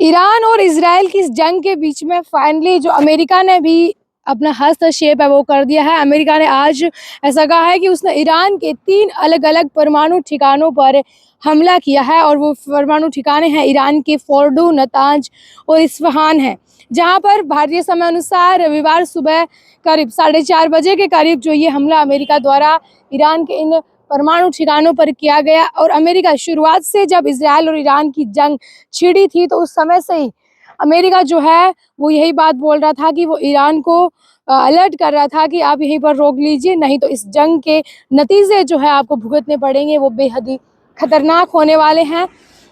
Iran और Israel की इस जंग के बीच में फाइनली जो अमेरिका ने भी अपना हस्तक्षेप है वो कर दिया है। अमेरिका ने आज ऐसा कहा है कि उसने ईरान के 3 अलग-अलग परमाणु ठिकानों पर हमला किया है और वो परमाणु ठिकाने हैं ईरान के फोर्डो, नतांज और इस्फहान हैं, जहां पर भारतीय समय अनुसार रविवार सुबह करीब 4:30 बजे के करीब जो ये हमला अमेरिका द्वारा ईरान के इन परमाणु ठिकानों पर किया गया। और अमेरिका शुरुआत से जब इजराइल और ईरान की जंग छिड़ी थी तो उस समय से ही अमेरिका जो है वो यही बात बोल रहा था कि वो ईरान को अलर्ट कर रहा था कि आप यहीं पर रोक लीजिए, नहीं तो इस जंग के नतीजे जो है आपको भुगतने पड़ेंगे, वो बेहद ही खतरनाक होने वाले हैं।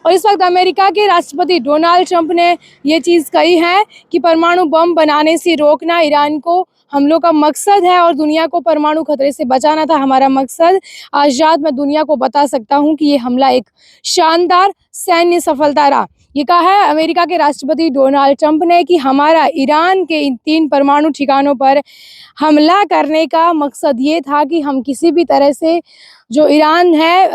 और इस वक्त अमेरिका के राष्ट्रपति डोनाल्ड ट्रंप ने ये चीज़ कही है कि परमाणु बम बनाने से रोकना ईरान को हम लोग का मकसद है और दुनिया को परमाणु खतरे से बचाना था हमारा मकसद। आज रात मैं दुनिया को बता सकता हूँ कि ये हमला एक शानदार सैन्य सफलता रहा। ये कहा है अमेरिका के राष्ट्रपति डोनाल्ड ट्रंप ने कि हमारा ईरान के इन 3 परमाणु ठिकानों पर हमला करने का मकसद ये था कि हम किसी भी तरह से जो ईरान है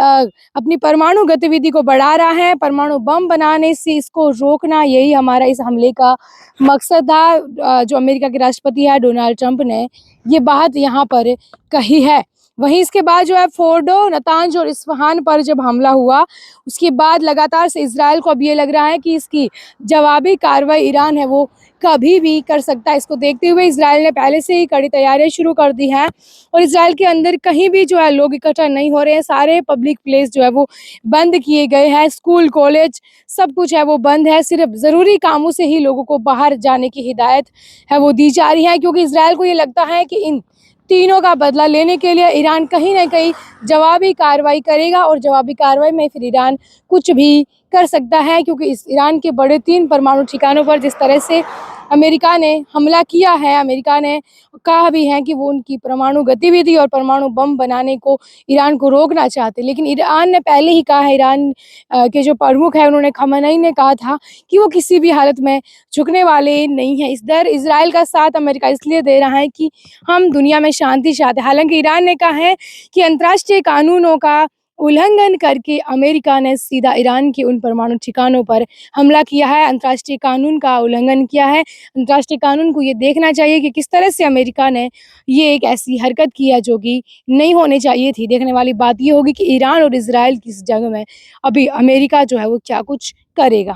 अपनी परमाणु गतिविधि को बढ़ा रहा है, परमाणु बम बनाने से इसको रोकना, यही हमारा इस हमले का मकसद था। जो अमेरिका के राष्ट्रपति है डोनाल्ड ट्रंप ने ये बात यहाँ पर कही है। वहीं इसके बाद जो है फोर्डो, नतांज और इस्फहान पर जब हमला हुआ उसके बाद लगातार से इजराइल को अब ये लग रहा है कि इसकी जवाबी कार्रवाई ईरान है वो कभी भी कर सकता है। इसको देखते हुए इजराइल ने पहले से ही कड़ी तैयारियां शुरू कर दी हैं और इजराइल के अंदर कहीं भी जो है लोग इकट्ठा नहीं हो रहे हैं। सारे पब्लिक प्लेस जो है वो बंद किए गए हैं, स्कूल कॉलेज सब कुछ है वो बंद है। सिर्फ ज़रूरी कामों से ही लोगों को बाहर जाने की हिदायत है वो दी जा रही है, क्योंकि इजराइल को ये लगता है कि इन तीनों का बदला लेने के लिए ईरान कहीं ना कहीं जवाबी कार्रवाई करेगा और जवाबी कार्रवाई में फिर ईरान कुछ भी कर सकता है, क्योंकि इस ईरान के बड़े 3 परमाणु ठिकानों पर जिस तरह से अमेरिका ने हमला किया है, अमेरिका ने कहा भी है कि वो उनकी परमाणु गतिविधि और परमाणु बम बनाने को ईरान को रोकना चाहते, लेकिन ईरान ने पहले ही कहा है, ईरान के जो प्रमुख है उन्होंने खamenei ने कहा था कि वो किसी भी हालत में झुकने वाले नहीं है। इधर इजराइल का साथ अमेरिका इसलिए दे रहा है कि हम दुनिया में शांति चाहते हैं। हालांकि ईरान ने कहा है कि अंतर्राष्ट्रीय कानूनों का उल्लंघन करके अमेरिका ने सीधा ईरान के उन परमाणु ठिकानों पर हमला किया है, अंतर्राष्ट्रीय कानून का उल्लंघन किया है। अंतर्राष्ट्रीय कानून को ये देखना चाहिए कि किस तरह से अमेरिका ने ये एक ऐसी हरकत की है जो कि नहीं होनी चाहिए थी। देखने वाली बात ये होगी कि ईरान और इजराइल की इस जंग में अभी अमेरिका जो है वो क्या कुछ करेगा।